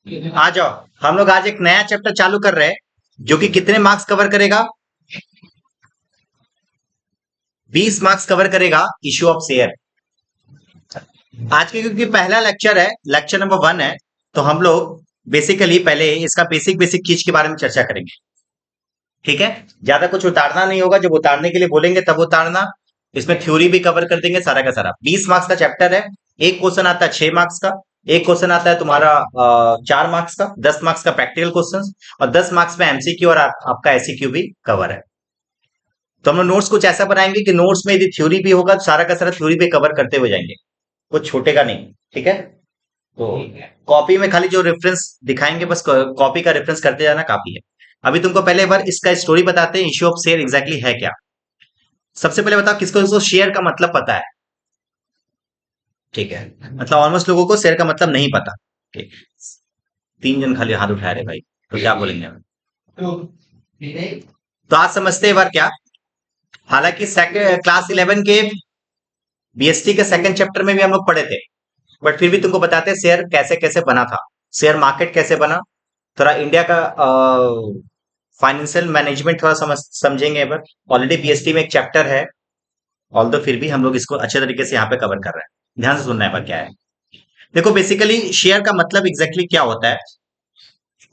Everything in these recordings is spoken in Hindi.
आ जाओ। हम लोग आज एक नया चैप्टर चालू कर रहे हैं जो कि कितने मार्क्स कवर करेगा? 20 मार्क्स कवर करेगा। Issue of share. आज के क्योंकि पहला लेक्चर है, लेक्चर नंबर 1 है, तो हम लोग बेसिकली पहले इसका बेसिक बेसिक चीज के बारे में चर्चा करेंगे। ठीक है, ज्यादा कुछ उतारना नहीं होगा, जब उतारने के लिए बोलेंगे तब उतारना। इसमें थ्योरी भी कवर कर देंगे सारा का सारा। 20 मार्क्स का चैप्टर है। एक क्वेश्चन आता है 6 मार्क्स का, एक क्वेश्चन आता है तुम्हारा 4 मार्क्स का, 10 मार्क्स का प्रैक्टिकल क्वेश्चन, और 10 मार्क्स में एमसीक्यू और आपका एससीक्यू भी कवर है। तो हम लोग नोट्स कुछ ऐसा बनाएंगे कि नोट्स में यदि थ्योरी भी होगा तो सारा का सारा थ्योरी पे कवर करते हुए जाएंगे, कुछ छूटेगा नहीं। ठीक है, तो कॉपी में खाली जो रेफरेंस दिखाएंगे बस कॉपी का रेफरेंस करते जाना काफी है। अभी तुमको पहले बार इसका स्टोरी बताते हैं, इश्यू ऑफ शेयर एग्जैक्टली है क्या। सबसे पहले बताओ किसको किसको शेयर का मतलब पता है? ठीक है, मतलब ऑलमोस्ट लोगों को शेयर का मतलब नहीं पता। ठीक, 3 जन खाली हाथ उठा रहे भाई, तो क्या बोलेंगे हम? तो आज समझते हैं बार क्या। हालांकि क्लास 11 के बीएसटी के सेकंड चैप्टर में भी हम लोग पढ़े थे, बट फिर भी तुमको बताते हैं शेयर कैसे कैसे बना था, शेयर मार्केट कैसे बना, थोड़ा इंडिया का फाइनेंशियल मैनेजमेंट थोड़ा समझेंगे। बट ऑलरेडी बीएसटी में एक चैप्टर है, ऑल तो फिर भी हम लोग इसको अच्छे तरीके से यहाँ पे कवर कर रहे हैं। ध्यान से सुनना है पर क्या है। देखो बेसिकली शेयर का मतलब एग्जैक्टली क्या होता है,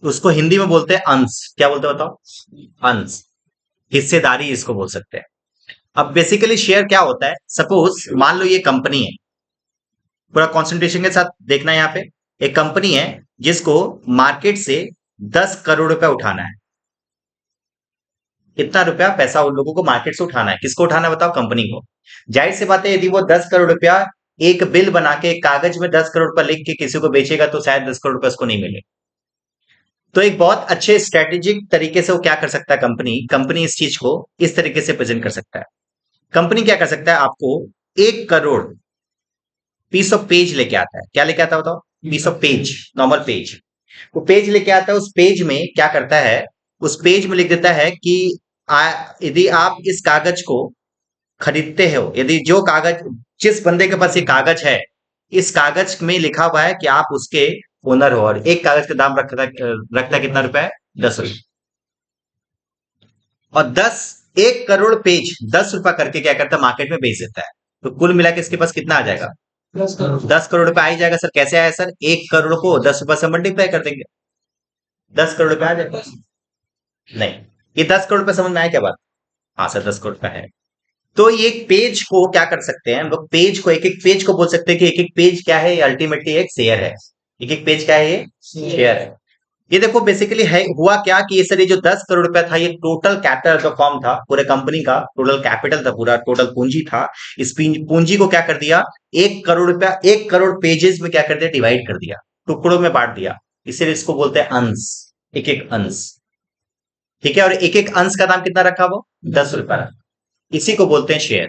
उसको हिंदी में बोलते हैं अंश। क्या बोलते हैं बताओ? अंश, हिस्सेदारी इसको बोल सकते हैं। अब बेसिकली शेयर क्या होता है, सपोज मान लो ये कंपनी है, पूरा कॉन्सेंट्रेशन के साथ देखना है यहाँ पे। एक कंपनी है जिसको मार्केट से 10 करोड़ रुपया उठाना है। इतना रुपया पैसा उन लोगों को मार्केट से उठाना है। किसको उठाना है बताओ? कंपनी को। जाहिर सी बात है यदि वो 10 करोड़ रुपया एक बिल बना के एक कागज में 10 करोड़ रुपया लिख के किसी को बेचेगा तो शायद 10 करोड़ रुपया उसको नहीं मिले। तो एक बहुत अच्छे स्ट्रेटेजिक तरीके से वो क्या कर सकता है, कंपनी कंपनी इस चीज को इस तरीके से प्रेजेंट कर सकता है। कंपनी क्या कर सकता है, आपको 1 करोड़ पीस ऑफ पेज लेके आता है। क्या लेके आता है बताओ? Piece of page, normal page. वो पेज लेके आता है, उस पेज में क्या करता है, उस पेज में लिख देता है कि यदि आप इस कागज को खरीदते हो, यदि जो कागज, जिस बंदे के पास ये कागज है, इस कागज में लिखा हुआ है कि आप उसके ओनर हो, और एक कागज का दाम रखता है कितना रुपए है? 10 रुपए। और 1 करोड़ पेज 10 रुपया करके क्या करता है, मार्केट में बेच देता है। तो कुल मिला के इसके पास कितना आ जाएगा? 10 करोड़ रुपए आ ही जाएगा। सर कैसे आया सर? 1 करोड़ को 10 रुपए से मल्टीप्लाई कर देंगे, 10 करोड़ रुपए आ जाएगा। नहीं, ये 10 करोड़ रुपए समझ में आया क्या बात? हाँ सर 10 करोड़ रुपए है। तो ये एक पेज को क्या कर सकते हैं हम लोग, पेज को, एक एक पेज को बोल सकते हैं कि एक एक पेज क्या है, अल्टीमेटली एक शेयर है। एक एक पेज क्या है? ये शेयर है। ये देखो बेसिकली है हुआ क्या कि ये सर, ये जो 10 करोड़ रुपया था, ये टोटल कैपिटल जो फॉर्म था पूरे कंपनी का, टोटल कैपिटल था, पूरा टोटल पूंजी था। इस पूंजी को क्या कर दिया, 1 करोड़ रुपया 1 करोड़ पेजेस में क्या कर दिया, डिवाइड कर दिया, टुकड़ों में बांट दिया। इसलिए इसको बोलते हैं अंश, एक एक अंश। ठीक है, और एक एक अंश का दाम कितना रखा, वो 10 रुपया रखा। इसी को बोलते हैं शेयर।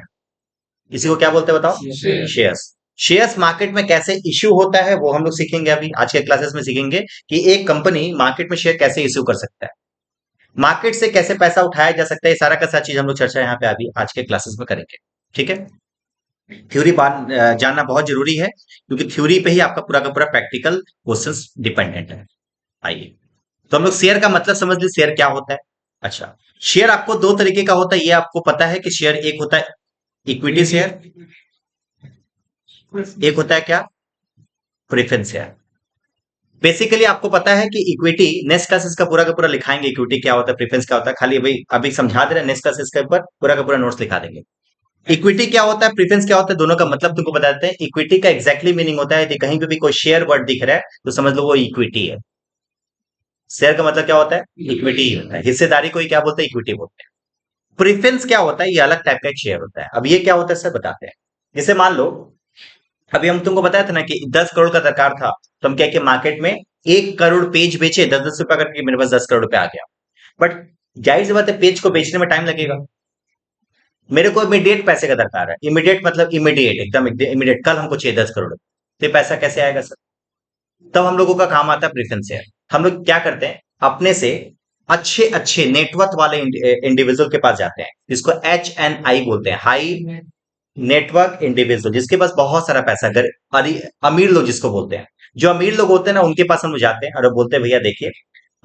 इसी को क्या बोलते हैं बताओ? शेयर्स। शेयर्स मार्केट में कैसे इश्यू होता है वो हम लोग सीखेंगे, अभी आज के क्लासेस में सीखेंगे कि एक कंपनी मार्केट में शेयर कैसे इश्यू कर सकता है, मार्केट से कैसे पैसा उठाया जा सकता है। ये सारा का सारा चीज हम लोग चर्चा यहाँ पे अभी आज के क्लासेस में करेंगे। ठीक है, थ्योरी जानना बहुत जरूरी है, क्योंकि थ्योरी पे ही आपका पूरा का पूरा प्रैक्टिकल क्वेश्चंस डिपेंडेंट है। आइए, तो हम लोग शेयर का मतलब समझ ली, शेयर क्या होता है। अच्छा, शेयर आपको दो तरीके का होता है, ये आपको पता है कि शेयर एक होता है इक्विटी शेयर, एक होता है क्या, प्रेफरेंस शेयर। बेसिकली आपको पता है कि इक्विटी, नेक्स्ट क्लासेस का पूरा लिखाएंगे, इक्विटी क्या होता है, प्रेफरेंस क्या होता है, खाली अभी अभी समझा दे रहे हैं, नेक्स्ट क्लासेस के ऊपर पूरा का पूरा नोट्स लिखा देंगे। इक्विटी क्या होता है, प्रेफरेंस क्या होता है, दोनों का मतलब तुमको बता देते हैं। इक्विटी का एग्जैक्टली मीनिंग होता है, यदि कहीं पे भी कोई शेयर वर्ड दिख रहा है तो समझ लो वो इक्विटी है। शेयर का मतलब क्या होता है? इक्विटी ही होता है। हिस्सेदारी को ही क्या बोलते हैं? इक्विटी बोलते हैं। प्रेफरेंस क्या होता है? ये अलग टाइप का एक शेयर होता है। अब ये क्या होता है सर बताते हैं। जैसे मान लो अभी हम तुमको बताया था ना कि 10 करोड़ का दरकार था, तो हम क्या किए, मार्केट में 1 करोड़ पेज बेचे, 10-10 रुपया करके, मेरे पास 10 करोड़ रुपया आ गया। बट जाहिर सी बात है पेज को बेचने में टाइम लगेगा। मेरे को इमीडिएट पैसे का दरकार है, इमीडिएट मतलब इमीडिएट, एकदम इमीडिएट, कल हमको चाहिए 10 करोड़। तो ये पैसा कैसे आएगा सर? तब हम लोगों का काम आता है प्रेफरेंस शेयर। हम लोग क्या करते हैं, अपने से अच्छे अच्छे नेटवर्थ वाले इंडिविजुअल के पास जाते हैं, जिसको HNI बोलते हैं, हाई नेटवर्क इंडिविजुअल, जिसके पास बहुत सारा पैसा, अगर अमीर लोग जिसको बोलते हैं, जो अमीर लोग होते हैं ना उनके पास हम जाते हैं और वो बोलते हैं भैया देखिए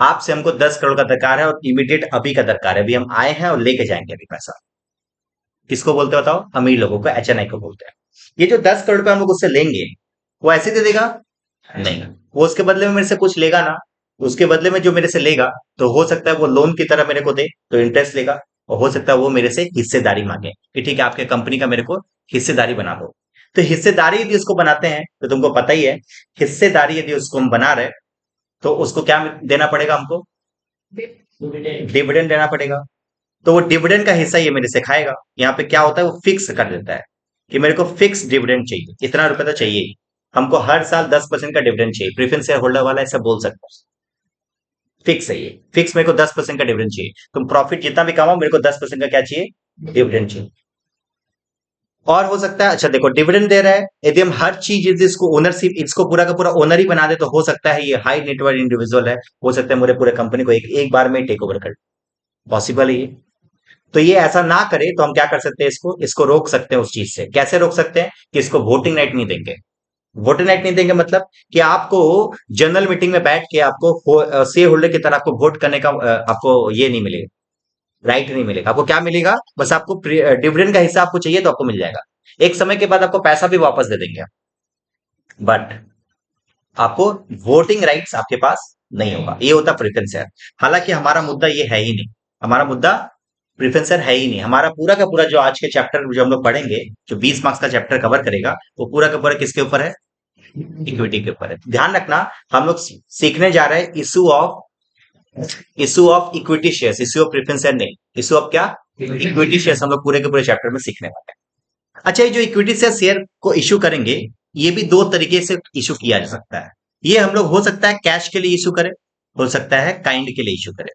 आपसे हमको 10 करोड़ का दरकार है और इमीडिएट अभी का दरकार है, अभी हम आए हैं और लेके जाएंगे अभी पैसा। किसको बोलते हैं बताओ? अमीर लोगों को, एचएनआई को बोलते हैं। ये जो 10 करोड़ रुपए हम लोग उससे लेंगे वो ऐसे दे देगा? नहीं, वो उसके बदले में मेरे से कुछ लेगा ना। उसके बदले में जो मेरे से लेगा तो हो सकता है वो लोन की तरह मेरे को दे तो इंटरेस्ट लेगा, और हो सकता है वो मेरे से हिस्सेदारी मांगे कि ठीक है आपके कंपनी का मेरे को हिस्सेदारी बना दो। तो हिस्सेदारी यदि उसको बनाते हैं तो तुमको पता ही है, हिस्सेदारी यदि उसको हम बना रहे तो उसको क्या देना पड़ेगा हमको? डिविडेंड देना पड़ेगा। तो वो डिविडेंड का हिस्सा ये मेरे से खाएगा। यहाँ पे क्या होता है वो फिक्स कर देता है कि मेरे को फिक्स डिविडेंड चाहिए, इतना रुपए तो चाहिए ही। हमको हर साल 10% का डिविडेंड चाहिए, प्रेफरेंस शेयर होल्डर वाला ऐसा बोल सकता है। फिक्स है ये, फिक्स मेरे को 10% का डिविडेंड चाहिए। तुम प्रॉफिट जितना भी कमाओ मेरे को 10% का क्या चाहिए? डिविडेंड चाहिए। और हो सकता है, अच्छा देखो डिविडेंड दे रहा है, यदि हम हर चीज यदि इसको ओनरशिप, इसको पूरा का पूरा ओनर ही बना दे तो हो सकता है ये हाई नेटवर्थ इंडिविजुअल है, हो सकता है मेरे पूरे कंपनी को एक एक बार में टेक ओवर कर। पॉसिबल है ये। तो ये ऐसा ना करे तो हम क्या कर सकते हैं, इसको इसको रोक सकते हैं उस चीज से। कैसे रोक सकते हैं? कि इसको वोटिंग राइट नहीं देंगे। वोटिंग राइट नहीं देंगे मतलब कि आपको जनरल मीटिंग में बैठ के आपको शेयर होल्डर की तरह आपको वोट करने का आपको ये नहीं मिलेगा, राइट नहीं मिलेगा। आपको क्या मिलेगा? बस आपको डिविडेंड का हिस्सा आपको चाहिए तो आपको मिल जाएगा। एक समय के बाद आपको पैसा भी वापस दे देंगे, बट आपको वोटिंग राइट्स आपके पास नहीं होगा। ये होता प्रेफरेंस शेयर। हालांकि हमारा मुद्दा ये है ही नहीं, हमारा मुद्दा प्रेफरेंस शेयर है ही नहीं। हमारा पूरा का पूरा जो आज के चैप्टर जो हम लोग पढ़ेंगे, जो 20 मार्क्स का चैप्टर कवर करेगा, वो पूरा का पूरा किसके ऊपर है? इक्विटी के ऊपर है। ध्यान रखना, हम लोग सीखने जा रहे हैं issue of equity shares, issue of preference share नहीं। इशू ऑफ क्या? इक्विटी शेयर्स हम लोग पूरे के पूरे चैप्टर में सीखने वाले हैं। अच्छा, ये जो इक्विटी शेयर को इशू करेंगे, ये भी दो तरीके से इशू किया जा सकता है। ये हम लोग हो सकता है कैश के लिए इशू करें, हो सकता है काइंड के लिए इशू करें।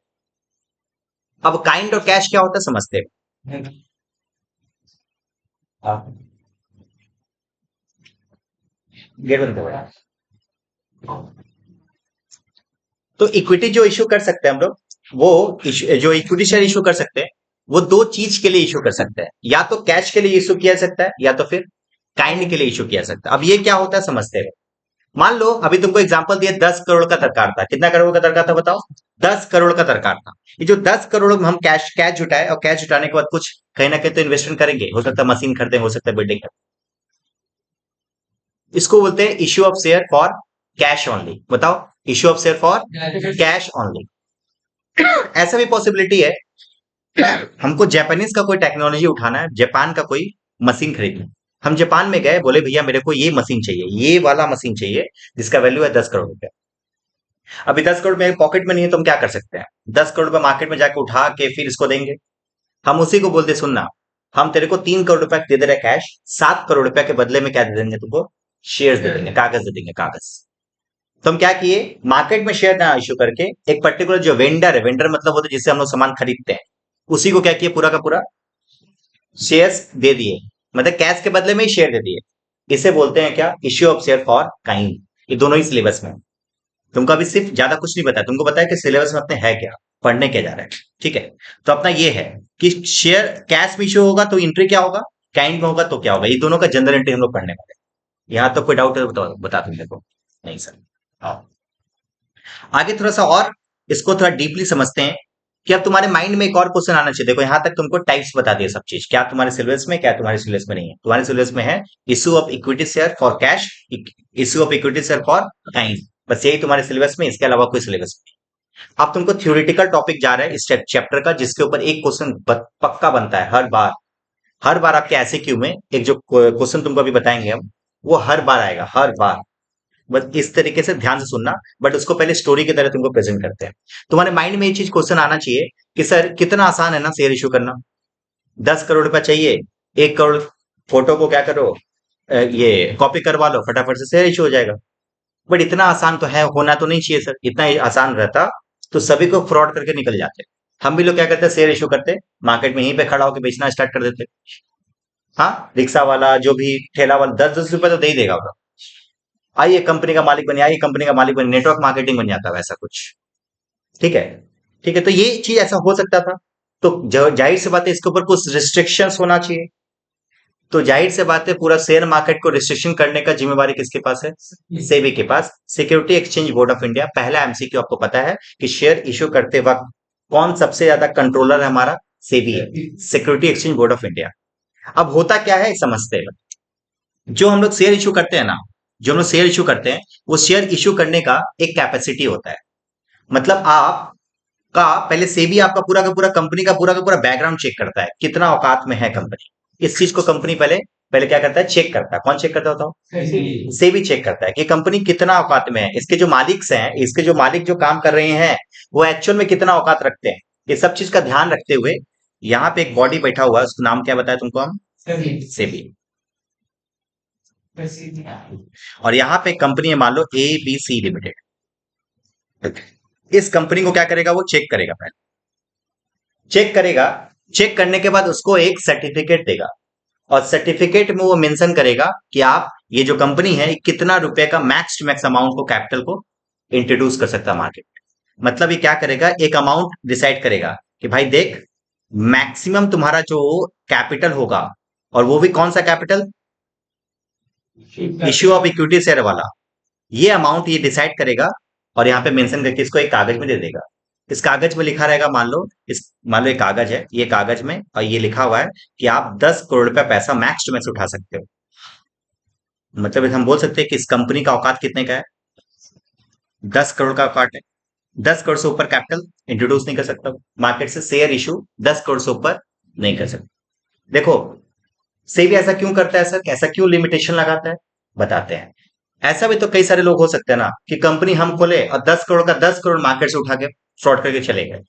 अब काइंड और कैश क्या होता है समझते हैं? हाँ, गेट बंद करो यार। तो इक्विटी जो इशू कर सकते हैं हम लोग, जो इक्विटी शेयर इशू कर सकते हैं, वो दो चीज के लिए इशू कर सकते हैं। या तो कैश के लिए इशू किया जा सकता है, या तो फिर काइंड के लिए इशू किया जा सकता है। अब ये क्या होता है समझते हैं। मान लो अभी तुमको एग्जांपल दिया, 10 करोड़ का दरकार था। कितना करोड़ का दरकार था बताओ? 10 करोड़ का दरकार था। ये जो 10 करोड़ हम कैश कैश जुटाए, और कैश जुटाने के बाद कुछ कहीं ना कहीं तो इन्वेस्टमेंट करेंगे, हो सकता है मशीन खरीदें, हो सकता है बिल्डिंग खरीदें। इसको बोलते हैं issue of share for cash only. बताओ, issue of share for cash only. ऐसा भी पॉसिबिलिटी है, हमको जापानीज का कोई टेक्नोलॉजी उठाना है, जापान का कोई मशीन खरीदना है। हम जापान में गए, बोले भैया मेरे को ये मशीन चाहिए, ये वाला मशीन चाहिए, जिसका वैल्यू है 10 करोड़ रुपए। अभी 10 करोड़ मेरे पॉकेट में नहीं है तो हम क्या कर सकते हैं? 10 करोड़ रुपए मार्केट में जाके उठा के फिर इसको देंगे। हम उसी को बोलते सुनना, हम तेरे को 3 करोड़ रुपए दे दे रहे कैश, 7 करोड़ रुपए के बदले में क्या दे देंगे तुमको? शेयर्स दे देंगे, कागज दे देंगे, कागज। तो हम क्या किए, मार्केट में शेयर ना इश्यू करके एक पर्टिकुलर जो वेंडर है, वेंडर मतलब होता है जिससे हम लोग सामान खरीदते हैं, उसी को क्या किया, पूरा का पूरा शेयर्स दे दिए। मतलब कैश के बदले में ही शेयर दे दिए। इसे बोलते हैं क्या? Issue of share for kind. ये दोनों ही सिलेबस में है। तुमको अभी सिर्फ ज्यादा कुछ नहीं बताया, तुमको बताया कि सिलेबस में अपने है क्या, पढ़ने क्या जा रहा है। ठीक है, तो अपना ये है कि शेयर कैश में इश्यू होगा तो एंट्री क्या होगा, काइंड में होगा तो क्या होगा। ये दोनों का जनरल एंट्री हम लोग पढ़ने वाले हैं। यहाँ तो कोई डाउट है तो बता दूं मेरे को? नहीं सर। हाँ, आगे थोड़ा सा और इसको थोड़ा डीपली समझते हैं कि अब तुम्हारे माइंड में एक और क्वेश्चन आना चाहिए। देखो यहाँ तक तुमको टाइप्स बता दिए सब चीज, क्या तुम्हारे सिलेबस में, क्या तुम्हारे सिलेबस में नहीं है। तुम्हारे सिलेबस में है issue of equity share for cash, issue of equity share for kind, बस यही तुम्हारे सिलेबस में, इसके अलावा कोई सिलेबस नहीं। अब तुमको थ्योरेटिकल टॉपिक जा रहा है इस चैप्टर का, जिसके ऊपर एक क्वेश्चन पक्का बनता है हर बार। हर बार आपके ऐसे क्यू में एक जो क्वेश्चन तुमको अभी बताएंगे हम, वो हर बार आएगा, हर बार। बस इस तरीके से ध्यान से सुनना, बट उसको पहले स्टोरी की तरह तुमको प्रेजेंट करते हैं। तुम्हारे माइंड में ये चीज क्वेश्चन आना चाहिए कि सर कितना आसान है ना शेयर इशू करना। 10 करोड़ रुपया चाहिए, 1 करोड़ फोटो को क्या करो, ये कॉपी करवा लो, फटाफट से शेयर इशू हो जाएगा। बट इतना आसान तो है, होना तो नहीं चाहिए सर। इतना आसान रहता तो सभी को फ्रॉड करके निकल जाते। हम भी लोग क्या करते, शेयर इशू करते, मार्केट में यहीं पे खड़ा होकर बेचना स्टार्ट कर देते। हाँ, रिक्शा वाला जो भी ठेला वाला 10-10 रुपए तो दे ही देगा वो। आइए कंपनी का मालिक बनिए, आइए कंपनी का मालिक बनिए, नेटवर्क मार्केटिंग बन जाता है वैसा कुछ। ठीक है, ठीक है। तो ये चीज ऐसा हो सकता था, तो जाहिर सी बात है इसके ऊपर कुछ रिस्ट्रिक्शंस होना चाहिए। तो जाहिर से बात है पूरा शेयर मार्केट को रिस्ट्रिक्शन करने का जिम्मेवारी किसके पास है? सेबी के पास। Security exchange board of India. पहला एमसीक्यू आपको पता है कि शेयर इश्यू करते वक्त कौन सबसे ज्यादा कंट्रोलर है? हमारा सेबी है, security exchange board of India. अब होता क्या है समझते हैं। जो हम लोग शेयर इश्यू करते हैं ना, जो हम लोग शेयर इश्यू करते हैं, वो शेयर इश्यू करने का एक कैपेसिटी होता है। मतलब आप का पहले सेबी आपका पूरा का पूरा कंपनी का पूरा बैकग्राउंड चेक करता है, कितना औकात में है कंपनी। इस चीज को कंपनी पहले पहले क्या करता है? चेक करता है। कौन चेक करता होता है? सेबी चेक करता है कि कंपनी कितना औकात में है, इसके जो मालिक हैं, इसके जो मालिक जो काम कर रहे हैं वो एक्चुअल में कितना औकात रखते हैं। ये सब चीज का ध्यान रखते हुए यहाँ पे एक बॉडी बैठा हुआ है, उसका नाम क्या बताया तुमको हम? सेबी। और यहाँ पे कंपनी है मान लो ABC लिमिटेड। इस कंपनी को क्या करेगा? वो चेक करेगा, पहले चेक करेगा। चेक करने के बाद उसको एक सर्टिफिकेट देगा, और सर्टिफिकेट में वो मेंशन करेगा कि आप ये जो कंपनी है कितना रुपए का मैक्स टू मैक्स अमाउंट को कैपिटल को इंट्रोड्यूस कर सकता है मार्केट में। मतलब ये क्या करेगा? एक अमाउंट डिसाइड करेगा कि भाई देख, मैक्सिमम तुम्हारा जो कैपिटल होगा, और वो भी कौन सा capital? Issue of equity share वाला। ये अमाउंट ये डिसाइड करेगा, और यहाँ पे मेंशन करके इसको एक कागज में दे देगा। इस कागज में लिखा रहेगा, मान लो एक कागज है, ये कागज में और ये लिखा हुआ है कि आप 10 करोड़ रुपया पैसा मैक्स टू मैक्स उठा सकते हो। मतलब हम बोल सकते हैं कि इस कंपनी का औकात कितने का है? 10 करोड़ का औकात है। 10 करोड़ से ऊपर कैपिटल इंट्रोड्यूस नहीं कर सकता मार्केट से। शेयर इशू 10 करोड़ से ऊपर नहीं कर सकता। देखो सेबी ऐसा क्यों करता है सर? ऐसा क्यों लिमिटेशन लगाता है? बताते हैं। ऐसा भी तो कई सारे लोग हो सकते हैं ना कि कंपनी हम खोले और 10 करोड़ का 10 करोड़ मार्केट से उठा के फ्रॉड करके चले गए।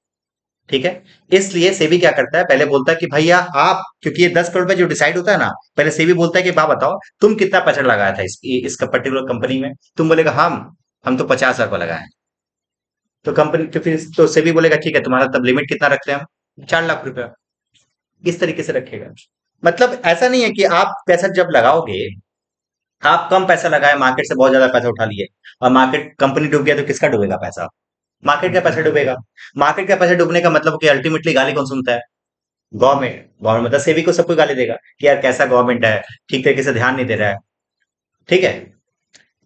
ठीक है, इसलिए सेबी क्या करता है? पहले बोलता है कि भैया आप, क्योंकि ये 10 करोड़ पे जो डिसाइड होता है ना, पहले सेबी बोलता है कि बात बताओ तुम कितना पैसा लगाया था इसका पर्टिकुलर कंपनी में। तुम बोलेगा हम तो 50,000 का लगाए हैं। तो कंपनी तो फिर तो सेबी बोलेगा ठीक है, तुम्हारा तब लिमिट कितना रखते हैं हम? 4 लाख रुपया। इस तरीके से रखेगा। मतलब ऐसा नहीं है कि आप पैसा जब लगाओगे, आप कम पैसा लगाए, मार्केट से बहुत ज्यादा पैसा उठा लिए, और मार्केट कंपनी डूब गया तो किसका डूबेगा पैसा? मार्केट का पैसा डूबेगा। मार्केट का पैसा डूबने का मतलब कि अल्टीमेटली गाली कौन सुनता है? गवर्नमेंट। गवर्नमेंट मतलब सेबी को सब कोई गाली देगा कि यार कैसा गवर्नमेंट है, ठीक तरीके से ध्यान नहीं दे रहा है। ठीक है,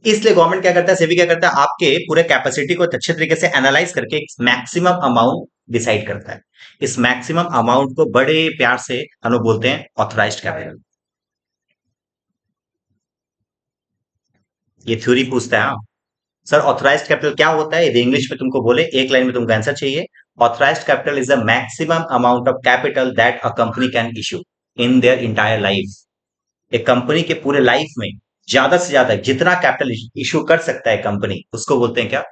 इसलिए गवर्नमेंट क्या करता है, सेबी क्या करता है, आपके पूरे कैपेसिटी को अच्छे तरीके से एनालाइज करके एक मैक्सिमम अमाउंट डिसाइड करता है। इस मैक्सिमम अमाउंट को बड़े प्यार से हम लोग बोलते हैं ऑथराइज्ड कैपिटल। ये थ्योरी पूछता है। हाँ सर, ऑथराइज्ड कैपिटल क्या होता है? यदि इंग्लिश में तुमको बोले, एक लाइन में तुमको आंसर चाहिए। Authorised capital is the maximum amount of capital that a company can issue in their entire life. एक कंपनी के पूरे लाइफ में ज्यादा से ज्यादा जितना कैपिटल इशू कर सकता है कंपनी, उसको बोलते हैं क्या?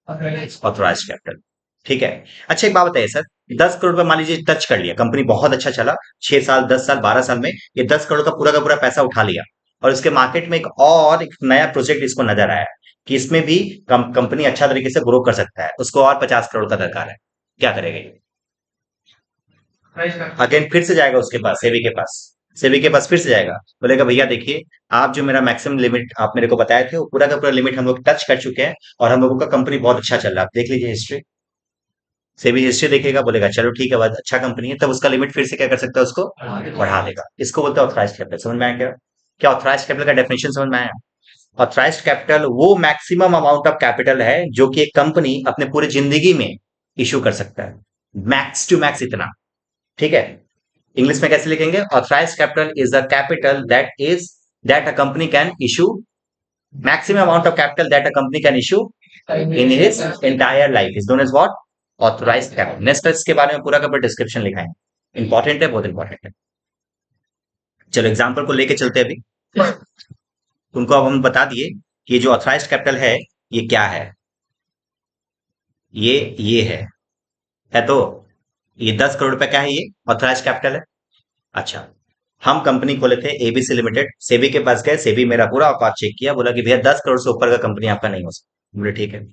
Authorised capital. ठीक है। अच्छा एक बात बताइए सर, 10 करोड़ रुपए मान लीजिए टच कर लिया, कंपनी बहुत अच्छा चला, 6 साल 10 साल 12 साल में ये 10 करोड़ का पूरा पैसा उठा लिया, और इसके मार्केट में एक नया प्रोजेक्ट इसको नजर आया कि इसमें भी कंपनी अच्छा तरीके से ग्रो कर सकता है, उसको और 50 करोड़ का दरकार है। क्या करेगा ये? अगेन फिर से जाएगा उसके पास, सेबी के पास फिर से जाएगा, बोलेगा भैया देखिए, आप जो मेरा मैक्सिमम लिमिट आप मेरे को बताए थे वो पूरा का पूरा लिमिट हम लोग टच कर चुके हैं, और हम लोगों का कंपनी बहुत अच्छा चल रहा है, आप देख लीजिए हिस्ट्री। सेबी हिस्ट्री देखेगा, बोलेगा चलो ठीक है, बहुत अच्छा कंपनी है, तब उसका लिमिट फिर से क्या कर सकता है? उसको बढ़ा देगा। इसको बोलते हैं ऑथराइज्ड कैपिटल। समझ में आया क्या? क्या ऑथराइज्ड कैपिटल का डेफिनेशन समझ में आया? ऑथराइज्ड कैपिटल वो मैक्सिमम अमाउंट ऑफ कैपिटल है जो कि एक कंपनी अपने पूरे जिंदगी में इशू कर सकता है, मैक्स टू मैक्स इतना। ठीक है, इंग्लिश में कैसे लिखेंगे? Authorised capital is the capital that a company can issue, maximum amount of capital that a company can issue in his entire life is known as what? Authorised capital. Next इसके बारे में पूरा का पूरा डिस्क्रिप्शन लिखा है, इंपॉर्टेंट है, बहुत इंपॉर्टेंट है। चलो एग्जाम्पल को लेके चलते हैं अभी। तुमको अब हम बता दिए कि ये जो ऑथराइज्ड कैपिटल है ये क्या है। ये है तो ये 10 करोड़ रुपए क्या है? ये ऑथराइज्ड कैपिटल है। अच्छा, हम कंपनी खोले थे एबीसी लिमिटेड, सेबी के पास गए, सेबी मेरा पूरा औकात चेक किया, बोला कि भैया 10 करोड़ से ऊपर का कंपनी आपका नहीं हो सकता। बोले ठीक है।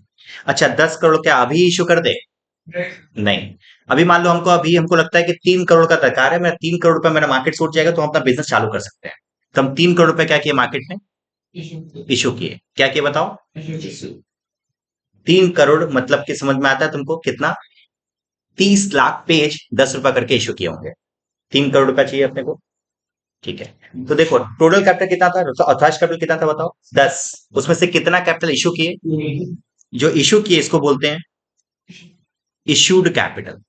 अच्छा 10 करोड़ क्या अभी इशू कर दे? नहीं। अभी मान लो हमको लगता है कि 3 करोड़ का दरकार है, मेरा 3 करोड़ रुपए मेरा मार्केट से उठ जाएगा तो हम अपना बिजनेस चालू कर सकते हैं। तो हम 3 करोड़ रुपए क्या किए मार्केट में? इशू किए। क्या किए बताओ? 3 करोड़ मतलब कि समझ में आता है तुमको कितना? 30 लाख पेज 10 रुपए करके इशू किए होंगे। 3 करोड़ रुपया चाहिए अपने को। ठीक है, तो देखो टोटल कैपिटल कितना था, ऑथराइज कैपिटल कितना था बताओ, 10। उसमें से कितना कैपिटल इशू किए, जो इशू किए इसको बोलते हैं इश्यूड कैपिटल।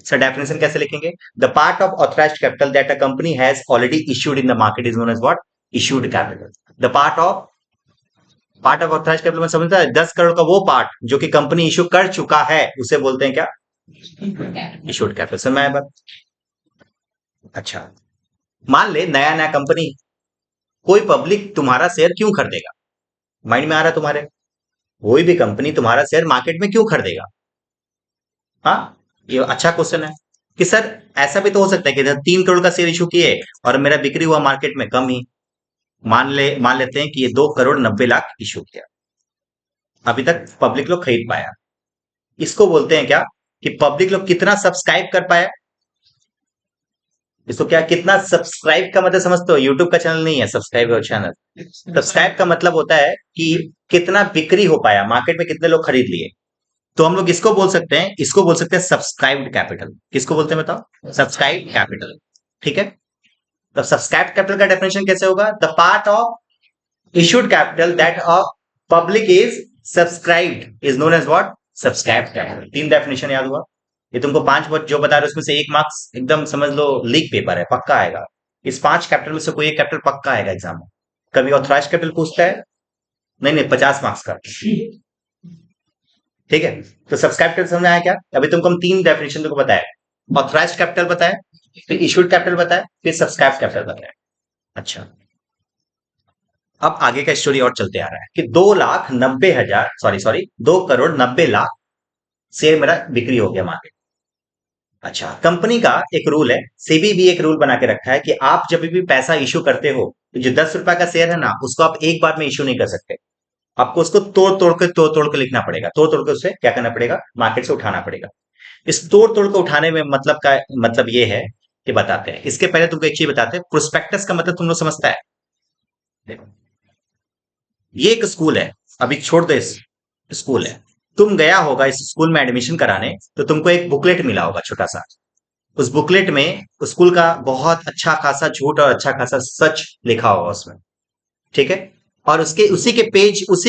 सर डेफिनेशन कैसे लिखेंगे, the part of authorised capital that a company has already issued in the market is known as what, issued capital. The part of authorised capital में समझता है 10 करोड़ का वो पार्ट जो कि कंपनी इशू कर चुका है उसे बोलते हैं क्या, इशूड कैपिटल। समझ में आया बात? अच्छा, मान ले नया नया कंपनी, कोई पब्लिक तुम्हारा शेयर क्यों खरीदेगा, माइंड में आ रहा है तुम्हारे, कोई भी कंपनी तुम्हारा शेयर मार्केट में क्यों खरीदेगा? हाँ, ये अच्छा क्वेश्चन है कि सर ऐसा भी तो हो सकता है कि 3 करोड़ का शेयर इशू किए और मेरा बिक्री हुआ मार्केट में कम ही, मान लेते हैं कि ये 2 करोड़ 90 लाख इशू किया, अभी तक पब्लिक लोग खरीद पाया, इसको बोलते हैं क्या कि पब्लिक लोग कितना सब्सक्राइब कर पाया। इसको क्या, कितना सब्सक्राइब का मतलब समझते हो, यूट्यूब का चैनल नहीं है सब्सक्राइब और चैनल, सब्सक्राइब का मतलब होता है कि कितना बिक्री हो पाया मार्केट में, कितने लोग खरीद लिए। तो हम लोग इसको बोल सकते हैं, इसको बोल सकते हैं सब्सक्राइब्ड कैपिटल। किसको बोलते हैं बताओ, सब्सक्राइब कैपिटल। ठीक है, तो सब्सक्राइब कैपिटल का डेफिनेशन कैसे होगा, the part of issued capital that a public is subscribed is known as what, subscribe capital. 3 definition याद हुआ। ये तुमको 5 जो बता रहे हो उसमें से 1 मार्क्स एकदम समझ लो लीक पेपर है, पक्का आएगा। इस 5 कैपिटल में से कोई एक कैपिटल पक्का आएगा एग्जाम में। कभी ऑथराइज कैपिटल पूछता है, नहीं नहीं 50 मार्क्स का। ठीक है, तो सब्सक्राइब कैपिटल समझ में आया क्या, अभी तुमको हम 3 डेफिनेशन तुमको बताया, ऑथराइज कैपिटल बताया, फिर इशूड कैपिटल बताया, फिर सब्सक्राइब कैपिटल बताया। अच्छा, अब आगे का स्टोरी और चलते आ रहा है कि 2,90,000 सॉरी 2 करोड़ 90 लाख शेयर मेरा बिक्री हो गया मार्केट। अच्छा, कंपनी का एक रूल है, सेबी भी एक रूल बना के रखा है कि आप जब भी पैसा इशू करते हो तो जो 10 रुपए का शेयर है ना उसको आप एक बार में इशू नहीं कर सकते, आपको उसको तोड़ तोड़ के लिखना पड़ेगा, तोड़ तोड़ के उसे क्या करना पड़ेगा, मार्केट से उठाना पड़ेगा। इस तोड़ तोड़ के उठाने में मतलब ये है कि बताते हैं, इसके पहले तुमको एक चीज बताते हैं, प्रोस्पेक्टस का मतलब तुम लोग समझता है। देखो, ये एक स्कूल है, अभी छोड़ दो, इस स्कूल है, तुम गया होगा इस स्कूल में एडमिशन कराने, तो तुमको एक बुकलेट मिला होगा छोटा सा, उस बुकलेट में स्कूल का बहुत अच्छा खासा झूठ और अच्छा खासा सच लिखा होगा उसमें। ठीक है, और उसके उसी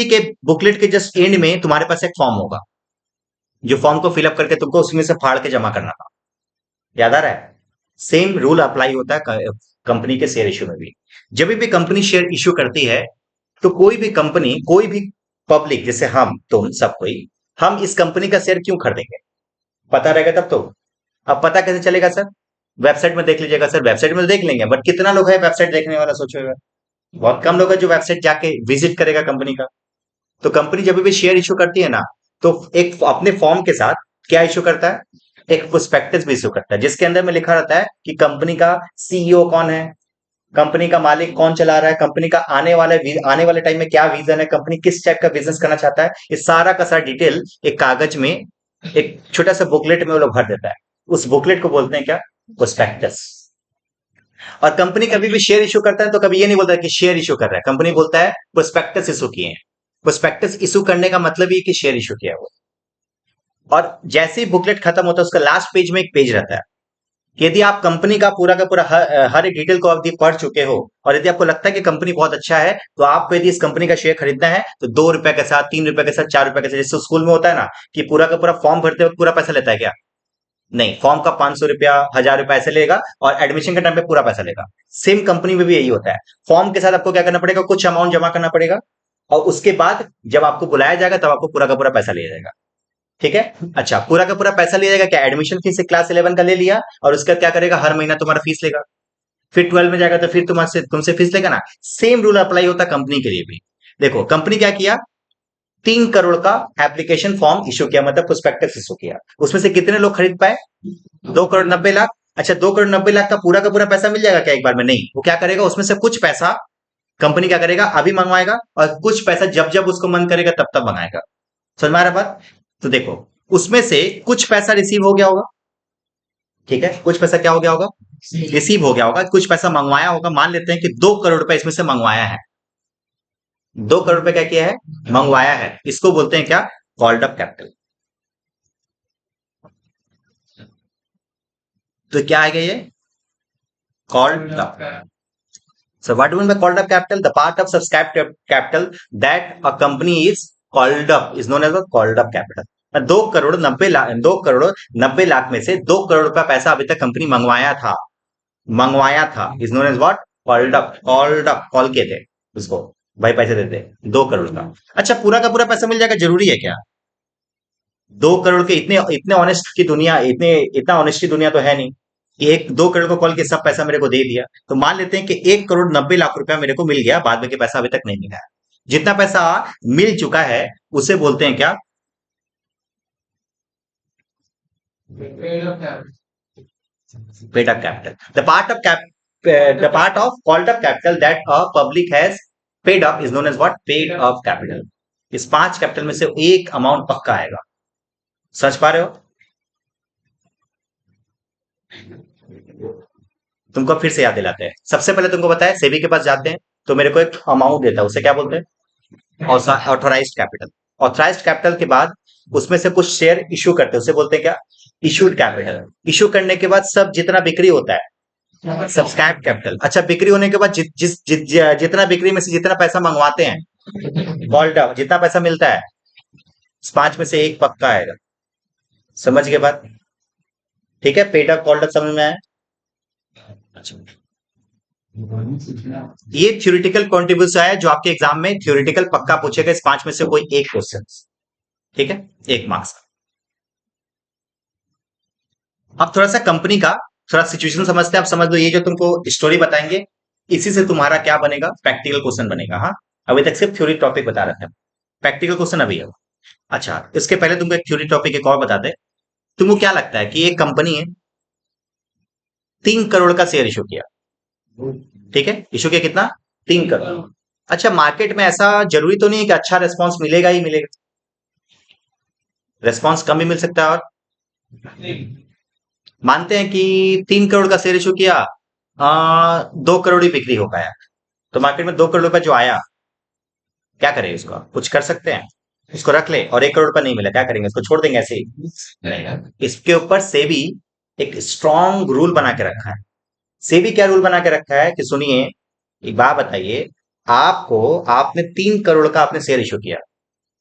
के बुकलेट के जस्ट एंड में तुम्हारे पास एक फॉर्म होगा, जो फॉर्म को फिलअप करके तुमको उसमें से फाड़ के जमा करना था। याद आ रहा है? सेम रूल अप्लाई होता है कंपनी के शेयर इश्यू में भी। जब भी कंपनी शेयर इश्यू करती है तो कोई भी पब्लिक, जैसे हम तुम सब कोई, हम इस कंपनी का शेयर क्यों खरीदेंगे, पता रहेगा तब तो। अब पता कैसे चलेगा सर, वेबसाइट में देख लीजिएगा सर, वेबसाइट में देख लेंगे, बट कितना लोग है वेबसाइट देखने वाला सोचो, बहुत कम लोग है जो वेबसाइट जाके विजिट करेगा कंपनी का। तो कंपनी जब भी शेयर इशू करती है ना, तो एक अपने फॉर्म के साथ क्या इशू करता है, एक प्रोस्पेक्टस भी इशू करता है, जिसके अंदर में लिखा रहता है कि कंपनी का सीईओ कौन है, कंपनी का मालिक कौन चला रहा है, कंपनी का आने वाले टाइम में क्या विजन है, कंपनी किस टाइप का बिजनेस करना चाहता है, ये सारा का सारा डिटेल एक कागज में, एक छोटा सा बुकलेट में वो लोग भर देता है। उस बुकलेट को बोलते हैं क्या, प्रोस्पेक्टस। और कंपनी कभी भी शेयर इशू करता है तो कभी ये नहीं बोलता कि शेयर इशू कर रहा है, कंपनी बोलता है प्रोस्पेक्टस इशू किए हैं। प्रोस्पेक्टस इशू करने का मतलब ये कि शेयर इशू किया है वो। और जैसे ही बुकलेट खत्म होता है उसका लास्ट पेज में एक पेज रहता है, यदि आप कंपनी का पूरा हर एक डिटेल को यदि पढ़ चुके हो और यदि आपको लगता है कि कंपनी बहुत अच्छा है, तो आपको यदि इस कंपनी का शेयर खरीदना है तो 2 रुपए के साथ, 3 रुपए के साथ, 4 रुपए के साथ, जैसे स्कूल में होता है ना कि पूरा का पूरा फॉर्म भरते वक्त पूरा पैसा लेता है क्या, नहीं, फॉर्म का 500 रुपया, 1000 रुपया ऐसे लेगा और एडमिशन के टाइम पे पूरा पैसा लेगा। सेम कंपनी में भी यही होता है, फॉर्म के साथ आपको क्या करना पड़ेगा, कुछ अमाउंट जमा करना पड़ेगा और उसके बाद जब आपको बुलाया जाएगा तब आपको पूरा का पूरा पैसा लिया जाएगा। ठीक है, अच्छा, पूरा का पूरा पैसा लिया जाएगा क्या, एडमिशन फीस क्लास 11 का ले लिया और उसका क्या करेगा, हर महीना तुम्हारा फीस लेगा, फिर 12 में जाएगा तो फिर तुम्हारे तुमसे फीस लेगा ना। सेम रूल अप्लाई होता है कंपनी के लिए भी। देखो कंपनी क्या किया, 3 करोड़ का एप्लीकेशन फॉर्म इशू किया, मतलब प्रोस्पेक्टस इशू किया, उसमें से कितने लोग खरीद पाए, 2 करोड़ 90 लाख। अच्छा, 2 करोड़ 90 लाख का पूरा पैसा मिल जाएगा क्या एक बार में, नहीं, वो क्या करेगा, उसमें से कुछ पैसा कंपनी क्या करेगा, अभी मंगवाएगा और कुछ पैसा जब जब उसको मन करेगा तब तब मंगाएगा। समझ में आ रहा बात? तो देखो, उसमें से कुछ पैसा रिसीव हो गया होगा, ठीक है, कुछ पैसा क्या हो गया होगा, रिसीव हो गया होगा, कुछ पैसा मंगवाया होगा, मान लेते हैं कि 2 करोड़ रुपए इसमें से मंगवाया है, 2 करोड़ रुपए क्या किया है, मंगवाया है, इसको बोलते हैं क्या, कॉल्ड अप कैपिटल। तो क्या आएगा ये? Called up. So what do you mean by called up capital? The part of subscribed capital that a company is called up is known as a called up capital. 2 crore 90 lakh में से 2 करोड़ रुपया पैसा अभी तक कंपनी मंगवाया था is known as what? Called up call किए थे उसको, भाई पैसे देते 2 करोड़ का। अच्छा, पूरा का पूरा पैसा मिल जाएगा जरूरी है क्या? 2 करोड़ के इतने इतने ऑनेस्ट की दुनिया, इतना ऑनेस्ट की दुनिया तो है नहीं कि 1 2 करोड़ को कॉल के सब पैसा मेरे को दे दिया। तो मान लेते हैं कि 1 करोड़ 90 लाख रुपया मेरे को मिल गया, बाद में के पैसा अभी तक नहीं मिला है। जितना पैसा मिल चुका है उसे बोलते हैं क्या? Paid up capital. The part of called up capital that a public has paid up is known as what? Paid up capital. इस 5 कैपिटल में से एक अमाउंट पक्का आएगा। समझ पा रहे हो? तुमको फिर से याद दिलाते हैं। सबसे पहले तुमको बताया सेबी के पास जाते हैं तो मेरे को एक अमाउंट देता है, उसे क्या बोलते हैं? Authorised capital. ऑथोराइज्ड कैपिटल के बाद उसमें से कुछ शेयर इशू करते हैं, उसे बोलते हैं क्या? Issued capital. इशू करने के बाद सब जितना बिक्री होता है सब्सक्राइब कैपिटल। अच्छा, बिक्री होने के बाद जितना बिक्री में से जितना पैसा मंगवाते हैं कॉल्ड अप, जितना पैसा मिलता है इस 5 में से एक पक्का आएगा। समझ गए बात? ठीक है, पेड अप कॉल्ड अप समझ में आया? अच्छा, ये थ्योरेटिकल कॉन्ट्रीब्यूशन है जो आपके एग्जाम में थ्योरेटिकल पक्का पूछेगा इस 5 में से कोई एक क्वेश्चन। ठीक है, 1 मार्क्स का। अब थोड़ा सा कंपनी का थोड़ा सिचुएशन समझते हैं। आप समझ लो, ये जो तुमको स्टोरी बताएंगे इसी से तुम्हारा क्या बनेगा? प्रैक्टिकल क्वेश्चन बनेगा। हाँ, अभी तक सिर्फ थ्योरी टॉपिक बता रहे थे, प्रैक्टिकल क्वेश्चन अभी है। अच्छा, इसके पहले तुमको एक थ्योरी टॉपिक एक और बताते हैं। तुमको क्या लगता है कि एक कंपनी है 3 करोड़ का शेयर इशू किया, ठीक है? इशू किया कितना? 3 करोड़। अच्छा, मार्केट में ऐसा जरूरी तो नहीं है कि अच्छा रेस्पॉन्स मिलेगा ही मिलेगा, रेस्पॉन्स कम भी मिल सकता है। और मानते हैं कि 3 करोड़ का शेयर इशू किया, 2 करोड़ ही बिक्री हो पाया, तो मार्केट में 2 करोड़ रुपए जो आया, क्या करें? इसको कुछ कर सकते हैं? इसको रख ले। और 1 करोड़ रुपए नहीं मिला, क्या करेंगे? इसको छोड़ देंगे ऐसे ही? नहीं। इसके ऊपर सेबी एक स्ट्रॉन्ग रूल बना के रखा है। सेबी क्या रूल बना के रखा है कि सुनिए, एक बात बताइए, आपने 3 करोड़ का आपने शेयर इशू किया,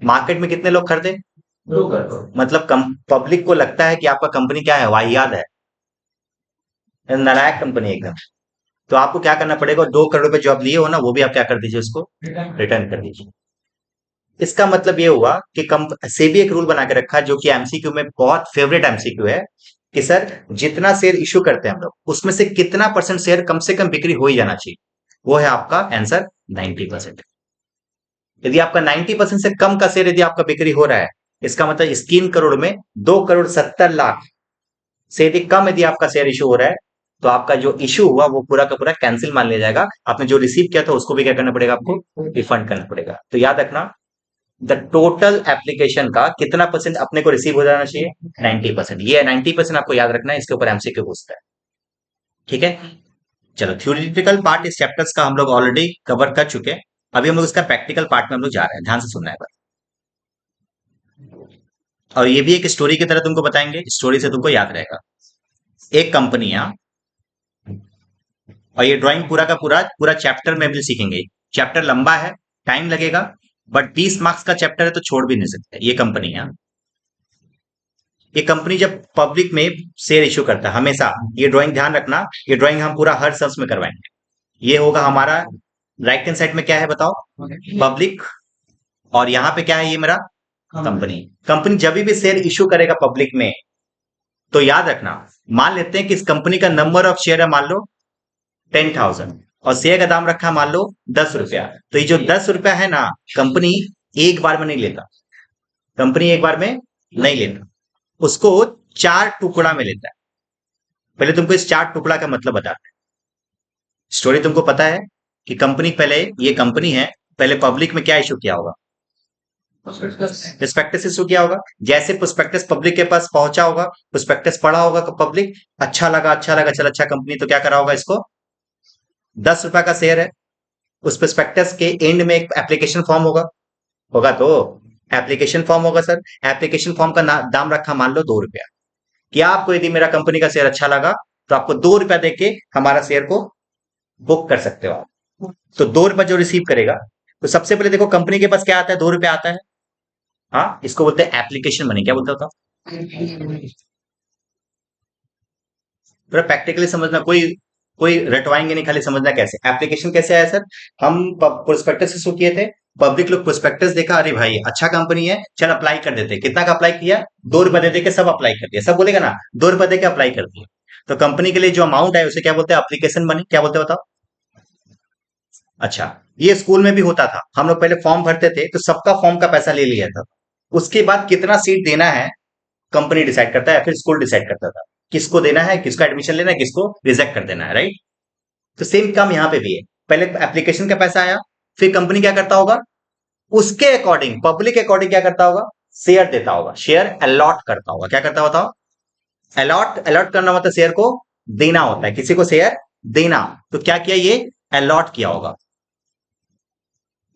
मार्केट में कितने लोग खरीदे? 2 करोड़। मतलब पब्लिक को लगता है कि आपका कंपनी क्या है? वाहियात है, नालायक कंपनी एकदम। तो आपको क्या करना पड़ेगा? 2 करोड़ रुपए जो आप लिए हो ना, वो भी आप क्या कर दीजिए, उसको रिटर्न कर दीजिए। इसका मतलब ये हुआ कि सेबी एक रूल बना के रखा है जो कि एमसीक्यू में बहुत फेवरेट एमसीक्यू है कि सर, जितना शेयर इशू करते हैं हम लोग उसमें से कितना परसेंट शेयर कम से कम बिक्री हो ही जाना चाहिए? वो है आपका आंसर 90%। यदि आपका 90% से कम का शेयर यदि आपका बिक्री हो रहा है, इसका मतलब इस 3 करोड़ में 2 करोड़ 70 लाख से यदि कम यदि आपका शेयर इशू हो रहा है, तो आपका जो इशू हुआ वो पूरा का पूरा कैंसिल मान लिया जाएगा। आपने जो रिसीव किया था उसको भी क्या करना पड़ेगा? आपको रिफंड करना पड़ेगा। तो याद रखना, द टोटल एप्लीकेशन का कितना परसेंट अपने को रिसीव हो जाना चाहिए? 90%। ये 90% आपको याद रखना है, इसके ऊपर एमसीक्यू पूछता है। ठीक है, चलो, थ्योरेटिकल पार्ट इस चैप्टर्स का हम लोग ऑलरेडी कवर कर चुके हैं। अभी हम लोग इसका प्रैक्टिकल पार्ट में हम लोग जा रहे हैं, ध्यान से सुनना है। और ये भी एक स्टोरी की तरह तुमको बताएंगे, स्टोरी से तुमको याद रहेगा। एक कंपनी है, और ये ड्राइंग पूरा का पूरा पूरा चैप्टर में भी सीखेंगे। चैप्टर लंबा है, टाइम लगेगा, बट 20 मार्क्स का चैप्टर है तो छोड़ भी नहीं सकते। ये कंपनी है, ये कंपनी जब पब्लिक में शेयर इशू करता है हमेशा, ये ड्राइंग ध्यान रखना, ये ड्राइंग हम पूरा हर सेंस में करवाएंगे। ये होगा हमारा राइट हैंड साइड में क्या है बताओ? पब्लिक। और यहाँ पे क्या है? ये मेरा कंपनी। कंपनी जब भी शेयर इशू करेगा पब्लिक में, तो याद रखना, मान लेते हैं कि इस कंपनी का नंबर ऑफ शेयर है मान लो 10,000 और शेयर का दाम रखा मान लो 10 रुपया। तो ये जो 10 रुपया है ना, कंपनी एक बार में नहीं लेता, कंपनी एक बार में नहीं लेता, उसको 4 टुकड़ा में लेता है। पहले तुमको इस 4 टुकड़ा का मतलब बताते हैं। स्टोरी तुमको पता है कि कंपनी पहले, ये कंपनी है, पहले पब्लिक में क्या इशू किया होगा? प्रोस्पेक्टस इशू किया होगा। जैसे प्रोस्पेक्टस पब्लिक के पास पहुंचा होगा, प्रोस्पेक्टस पढ़ा होगा पब्लिक, अच्छा लगा, चल अच्छा कंपनी, तो क्या करा होगा? इसको 10 रुपया का शेयर है, उस प्रोस्पेक्टस के एंड में एक एप्लीकेशन फॉर्म होगा, होगा तो एप्लीकेशन फॉर्म होगा सर। एप्लीकेशन फॉर्म का दाम रखा मान लो 2 रुपया। क्या आपको यदि मेरा कंपनी का शेयर अच्छा लगा तो आपको 2 रुपया देके हमारा शेयर को बुक कर सकते हो आप। तो 2 रुपया जो रिसीव करेगा, तो सबसे पहले देखो कंपनी के पास क्या आता है, 2 रुपया आता है। हाँ, इसको बोलते हैं एप्लीकेशन मनी। क्या बोलते होता? पूरा प्रैक्टिकली समझना, कोई कोई रटवाएंगे नहीं, खाली समझना कैसे एप्लीकेशन कैसे आया सर। हम प्रोस्पेक्टस शुरू किए थे, पब्लिक लोग प्रोस्पेक्टस देखा, अरे भाई अच्छा कंपनी है, चल अप्लाई कर देते। कितना का अप्लाई किया? 2 रुपए दे के सब अप्लाई कर दिया। सब बोलेगा ना, 2 रुपए दे के अप्लाई कर दिया। तो कंपनी के लिए जो अमाउंट है उसे क्या बोलते हैं? Application money. क्या बोलते हैं बताओ? अच्छा, ये स्कूल में भी होता था। हम लोग पहले फॉर्म भरते थे तो सबका फॉर्म का पैसा ले लिया था। उसके बाद कितना सीट देना है कंपनी डिसाइड करता है, फिर स्कूल डिसाइड करता था किसको देना है, किसको एडमिशन लेना है, किसको रिजेक्ट कर देना है, राइट। तो सेम काम यहाँ पे भी है। पहले एप्लीकेशन का पैसा आया, फिर कंपनी क्या करता होगा, उसके अकॉर्डिंग पब्लिक अकॉर्डिंग क्या करता होगा, शेयर देता होगा, शेयर अलॉट करता होगा। क्या करता होता? अलॉट, अलॉट करना मतलब शेयर को देना होता है, किसी को शेयर देना। तो क्या किया, ये अलॉट किया होगा।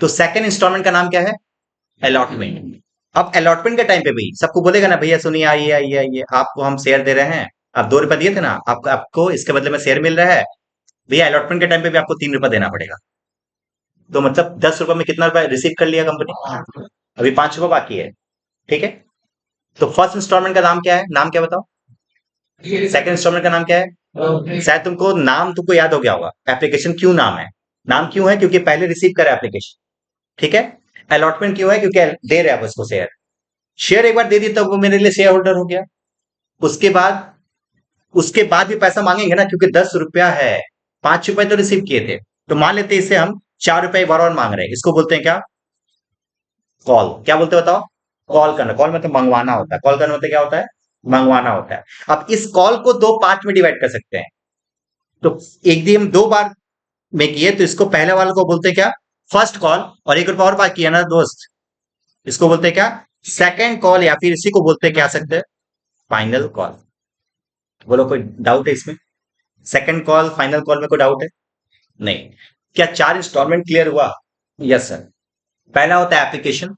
तो सेकंड इंस्टॉलमेंट का नाम क्या है? अलॉटमेंट। अब अलॉटमेंट के टाइम पे भी सबको बोलेगा ना, भैया सुनिए, आइए आइए आइए, आपको हम शेयर दे रहे हैं। आप 2 रुपए दिए थे ना, आपको आपको इसके बदले में शेयर मिल रहा है। भैया अलॉटमेंट के टाइम पे भी आपको 3 रुपए देना पड़ेगा। तो मतलब 10 रुपए में कितना रुपए रिसीव कर लिया कंपनी? अभी 5 रुपए बाकी है। ठीक है। तो फर्स्ट इंस्टॉलमेंट का नाम क्या है? नाम क्या बताओ? सेकंड इंस्टॉलमेंट का नाम क्या है? शायद तुमको नाम तुमको याद हो गया होगा। एप्लीकेशन क्यों नाम है? नाम क्यों है? क्योंकि पहले रिसीव करा एप्लीकेशन। ठीक है। अलॉटमेंट क्यों है? क्योंकि दे रहे हैं आप उसको शेयर। शेयर एक बार दे दी तो वो मेरे लिए शेयर होल्डर हो गया। उसके बाद, उसके बाद भी पैसा मांगेंगे ना, क्योंकि 10 रुपया है। 5 रुपए तो रिसीव किए थे, तो मान लेते हैं इसे हम 4 रुपए बार और मांग रहे हैं। इसको बोलते हैं क्या? कॉल। क्या बोलते हैं बताओ? कॉल करना। कॉल मतलब मंगवाना होता है। कॉल करना मतलब क्या होता है? मंगवाना होता है। अब इस कॉल को 2 पार्ट में डिवाइड कर सकते हैं। तो एक दिन हम 2 बार में किए, तो इसको पहले वाले को बोलते हैं क्या? First call. और 1 रुपया और बात किया ना दोस्त, इसको बोलते हैं क्या? सेकेंड कॉल, या फिर इसी को बोलते हैं क्या सकते हैं? Final call. बोलो कोई डाउट है इसमें? सेकंड कॉल, फाइनल कॉल में कोई डाउट है? नहीं। क्या 4 इंस्टॉलमेंट क्लियर हुआ? Yes sir. पहला होता है एप्लीकेशन,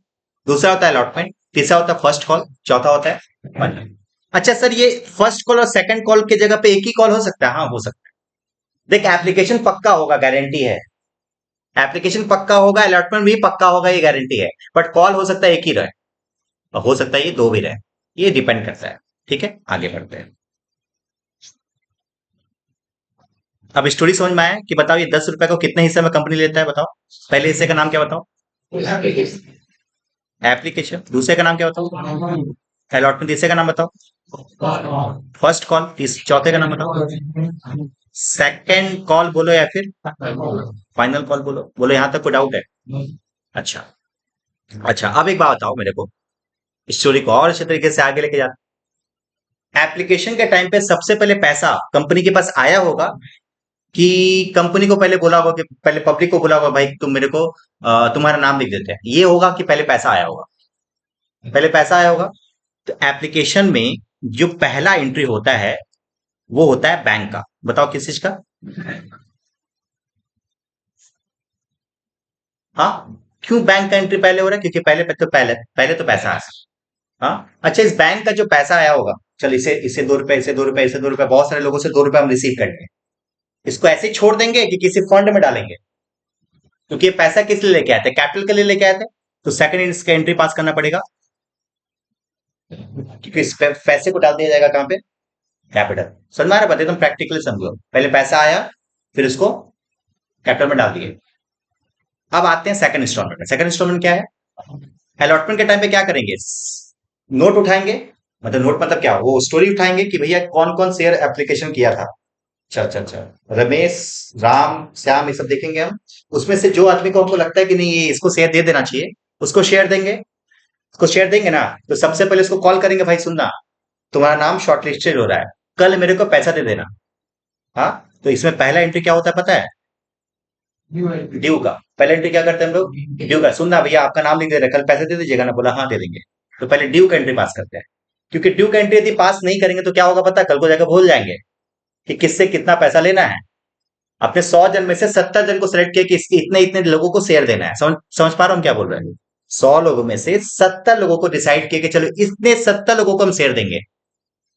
दूसरा होता है अलॉटमेंट, तीसरा होता है फर्स्ट कॉल, चौथा होता है फाइनल। अच्छा सर, ये फर्स्ट कॉल और सेकंड कॉल की जगह पे एक ही कॉल हो सकता है? हाँ, हो सकता है। देख, एप्लीकेशन पक्का होगा, गारंटी है। एप्लीकेशन पक्का होगा, अलॉटमेंट भी पक्का होगा, ये गारंटी है। बट कॉल हो सकता है एक ही रहे, और हो सकता है ये 2 भी रहे। ये डिपेंड करता है। ठीक है, आगे बढ़ते हैं। अब स्टोरी समझ में आया कि बताओ ये 10 रुपए को कितने हिस्से में कंपनी लेता है, बताओ। पहले हिस्से का नाम क्या बताओ? एप्लीकेशन। दूसरे का नाम क्या बताओ? अलॉटमेंट। तीसरे का नाम बताओ? First call. चौथे का नाम बताओ? सेकंड कॉल बोलो, या फिर फाइनल कॉल बोलो। बोलो, यहां तक कोई डाउट है? अच्छा। अच्छा, अब एक बात बताओ मेरे को, स्टोरी को और अच्छे तरीके से आगे लेके जाते। एप्लीकेशन के टाइम पे सबसे पहले पैसा कंपनी के पास आया होगा, कि कंपनी को पहले बोला होगा, कि पहले पब्लिक को बोला होगा, भाई तुम मेरे को तुम्हारा नाम लिख देते हैं। ये होगा कि पहले पैसा आया होगा? पहले पैसा आया होगा। तो एप्लीकेशन में जो पहला एंट्री होता है वो होता है बैंक का। बताओ किस चीज का? हाँ। क्यों बैंक का एंट्री पहले हो रहा है? क्योंकि पहले तो पैसा आया। हाँ। अच्छा, इस बैंक का जो पैसा आया होगा, चल इसे इसे 2 रुपए, इसे 2 रुपए, इसे 2 रुपए, बहुत सारे लोगों से 2 रुपए हम रिसीव कर लेंगे। इसको ऐसे ही छोड़ देंगे कि किसी फंड में डालेंगे? क्योंकि ये पैसा किस लिए लेके आते हैं? कैपिटल के लिए लेके आते हैं। तो सेकंड इसका एंट्री पास करना पड़ेगा, क्योंकि इस पैसे को डाल दिया जाएगा कहां पे? कैपिटल। समझ में आ रहा है? बताइए, तुम प्रैक्टिकली समझो। पहले पैसा आया, फिर इसको कैपिटल में डाल दिए। अब आते हैं सेकंड इंस्टॉलमेंट में। सेकंड इंस्टॉलमेंट क्या है? अलॉटमेंट के टाइम पे क्या करेंगे? नोट उठाएंगे। मतलब नोट मतलब क्या, वो स्टोरी उठाएंगे कि भैया कौन कौन शेयर एप्लीकेशन किया था। अच्छा अच्छा अच्छा। रमेश, राम, श्याम, ये सब देखेंगे हम। उसमें से जो आदमी को हमको लगता है कि नहीं ये इसको शेयर दे देना चाहिए, उसको शेयर देंगे। उसको शेयर देंगे ना, तो सबसे पहले उसको कॉल करेंगे, भाई सुनना, तुम्हारा नाम शॉर्टलिस्टेड हो रहा है, कल मेरे को पैसा दे देना। हाँ। तो इसमें पहला एंट्री क्या होता है पता है? ड्यू का। पहले एंट्री क्या करते हैं हम लोग? ड्यू का। सुनना भैया, आपका नाम लिख दे रहे, कल पैसे दे दीजिएगा ना। बोला हाँ दे देंगे। तो पहले ड्यू का एंट्री पास करते हैं। क्योंकि ड्यू का एंट्री यदि पास नहीं करेंगे तो क्या होगा पता है? कल को जाकर भूल जाएंगे कि किससे कितना पैसा लेना है। अपने 100 जन में से 70 जन को सिलेक्ट किया कि इसके इतने इतने लोगों को शेयर देना है। समझ समझ पा रहा हूँ क्या बोल रहे हैं? 100 लोगों में से 70 लोगों को डिसाइड किया कि चलो इतने 70 लोगों को हम शेयर देंगे।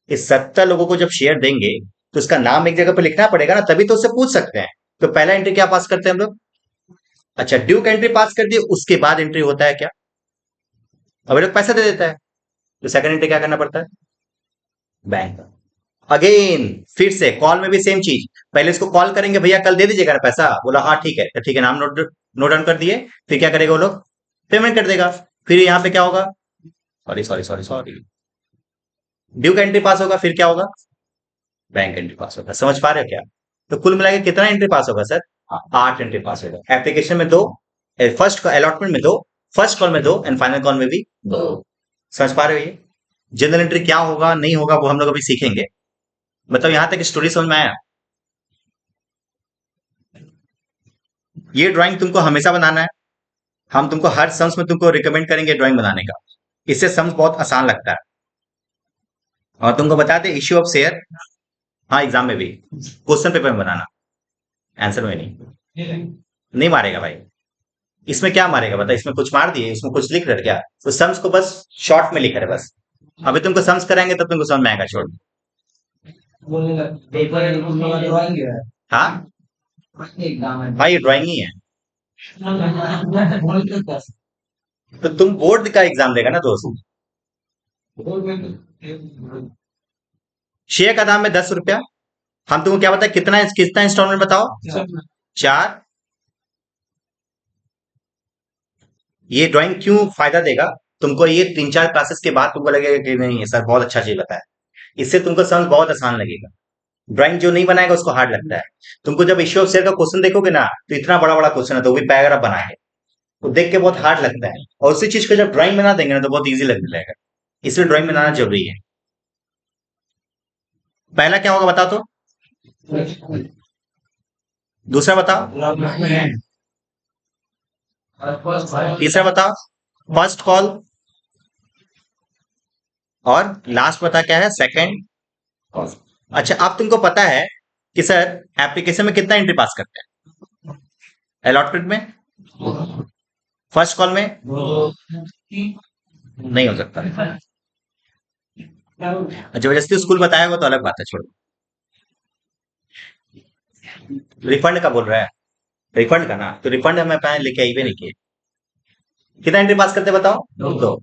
इस 70 लोगों को जब शेयर देंगे, तो उसका नाम एक जगह पे लिखना पड़ेगा ना, तभी तो उससे पूछ सकते हैं। तो पहला एंट्री क्या पास करते हैं हम लोग? अच्छा, ड्यू का एंट्री पास कर दिए, उसके बाद एंट्री होता है क्या? अब ये लोग पैसा दे देता है, तो सेकंड एंट्री क्या करना पड़ता है? बैंक। अगेन फिर से कॉल में भी सेम चीज, पहले इसको कॉल करेंगे, भैया कल दे दीजिएगा ना पैसा, बोला हाँ ठीक है, तो ठीक है, नाम नोट नोट डाउन कर दिए। फिर क्या करेगा वो लोग? पेमेंट कर देगा। फिर यहाँ पे क्या होगा? Sorry sorry sorry sorry, due का एंट्री पास होगा, फिर क्या होगा? बैंक एंट्री पास होगा। समझ पा रहे हो क्या? तो कुल मिला के कितना एंट्री पास होगा सर? 8 एंट्री पास होगा। एप्लीकेशन में 2, फर्स्ट अलॉटमेंट में 2, फर्स्ट कॉल में 2 एंड फाइनल कॉल में भी 2। समझ पा रहे हो ये? जनरल एंट्री क्या होगा नहीं होगा वो हम लोग अभी सीखेंगे। मतलब यहां तक स्टोरी समझ में आया? ये ड्राइंग तुमको हमेशा बनाना है, हम तुमको हर सम्स में तुमको रिकमेंड करेंगे ड्राइंग बनाने का, इससे सम्स बहुत आसान लगता है। और तुमको बताते इश्यू ऑफ शेयर, हाँ एग्जाम में भी क्वेश्चन पेपर में बनाना, आंसर में नहीं। नहीं मारेगा भाई, इसमें क्या मारेगा बता, इसमें कुछ मार दिए, इसमें कुछ लिख रहे क्या? तो सम्स को बस शॉर्ट में लिख रहे बस। अभी तुमको सम्स कराएंगे तब तुमको समझ में आएगा, छोड़। हाँ भाई, ये ड्राइंग ही है। तो तुम बोर्ड का एग्जाम देगा ना दोस्त। शेयर का दाम है 10 रुपया। हम तुमको क्या बताए, कितना कितना इंस्टॉलमेंट बताओ? 4। ये ड्राइंग क्यों फायदा देगा तुमको, ये 3-4 क्लासेस के बाद तुमको लगेगा कि नहीं ये सर बहुत अच्छा चीज बताया, इससे तुमको समझ बहुत आसान लगेगा। ड्राइंग जो नहीं बनाएगा उसको हार्ड लगता है। तुमको जब इश्यू ऑफ शेयर का क्वेश्चन देखोगे ना, तो इतना बड़ा बड़ा क्वेश्चन है, तो वो भी पैराग्राफ बना है, तो देख के बहुत हार्ड लगता है, और उसी चीज को जब ड्राइंग बना देंगे ना तो बहुत ईजी लगने लगेगा। इसलिए ड्राइंग बनाना जरूरी है। पहला क्या होगा बताओ तो? दूसरा बताओ? तीसरा बताओ? First call. और लास्ट बता क्या है? Second call. अच्छा, अब तुमको पता है कि सर एप्लीकेशन में कितना एंट्री पास करते हैं? अलॉटमेंट में, फर्स्ट कॉल में नहीं हो सकता। जबरदस्ती स्कूल बताया हो तो अलग बात है, छोड़ो। रिफंड का बोल रहा है? रिफंड का ना, तो रिफंड हमें पैन लेके आई भी नहीं किए। कितना एंट्री पास करते बताओ? दो।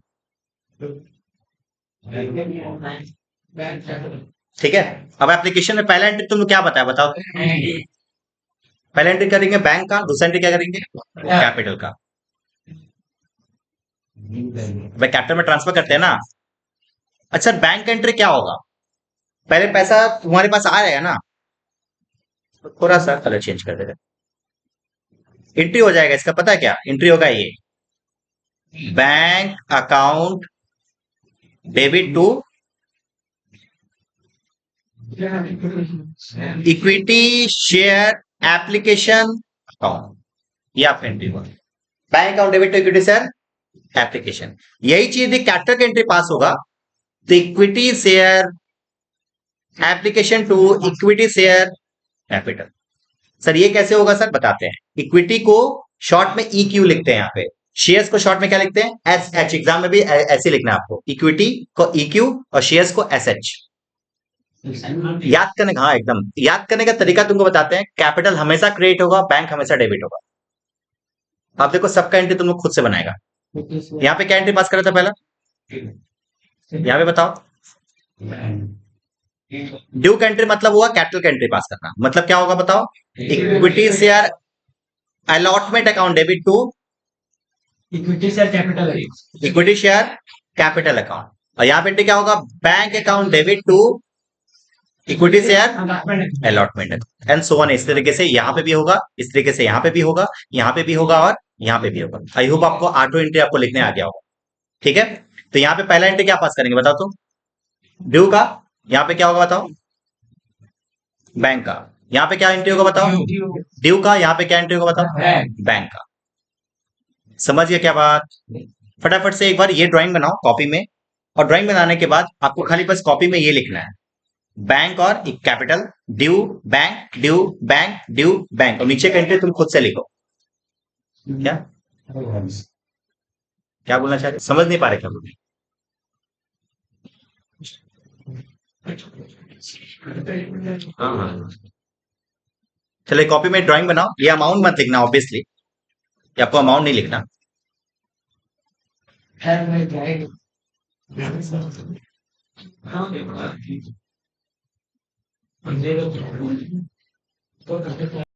ठीक है। अब एप्लीकेशन में पहला एंट्री तुमने क्या बताया बताओ? पहला एंट्री करेंगे बैंक का, दूसरा एंट्री क्या करेंगे? कैपिटल का। भाई कैपिटल में ट्रांसफर करते हैं ना। अच्छा, बैंक एंट्री क्या होगा? पहले पैसा तुम्हारे पास आ जाएगा ना, थोड़ा सा कलर चेंज कर देगा, एंट्री हो जाएगा इसका। पता है क्या एंट्री होगा? ये bank account debit to equity share application account, ये आपका एंट्री हुआ। Bank account debit to equity share application. यही चीज यदि कैपिटल का एंट्री पास होगा तो equity share application to equity share capital. Sir ये कैसे होगा सर, बताते हैं। इक्विटी को शॉर्ट में ई क्यू लिखते हैं यहाँ पे, शेयर्स को शॉर्ट में क्या लिखते हैं? S H. एग्जाम में भी ऐसे लिखना है आपको, इक्विटी को ई क्यू और शेयर्स को एस एच। याद करने का, हाँ एकदम याद करने का तरीका तुमको बताते हैं। कैपिटल हमेशा क्रेडिट होगा, बैंक हमेशा डेबिट होगा। आप देखो सबका एंट्री तुम लोग खुद से बनाएगा। यहाँ पे क्या एंट्री पास करा था पहला? यहाँ पे बताओ। ड्यू का एंट्री मतलब हुआ कैपिटल का एंट्री पास करना, मतलब क्या होगा बताओ? Equity share allotment account debit to equity share capital account. और यहाँ पे एंट्री क्या होगा? Bank account debit to equity share allotment and so on. इस तरीके से यहाँ पे भी होगा, इस तरीके से यहाँ पे भी होगा, यहाँ पे भी होगा और यहाँ पे भी होगा। आई होप आपको ऑटो एंट्री आपको लिखने आ गया होगा। ठीक है, तो यहाँ पे पहला एंट्री क्या पास करेंगे बताओ तो? ड्यू का। यहाँ पे क्या होगा बताओ? बैंक का। यहाँ पे क्या एंट्री होगा बताओ? ड्यू का। यहाँ पे क्या एंट्री होगा बताओ? बैंक का। समझ गया क्या बात? फटाफट से एक बार ये ड्राइंग बनाओ कॉपी में, और ड्राइंग बनाने के बाद आपको खाली बस कॉपी में ये लिखना है, बैंक और capital, due bank, due bank, due bank, और नीचे का एंट्री तुम खुद से लिखो। क्या क्या बोलना चाह रहे, समझ नहीं पा रहे क्या बोल रहे? हाँ हाँ। चलिए कॉपी में ड्राइंग बनाओ, ये अमाउंट मत लिखना ऑब्वियसली, ये आपको अमाउंट नहीं लिखना।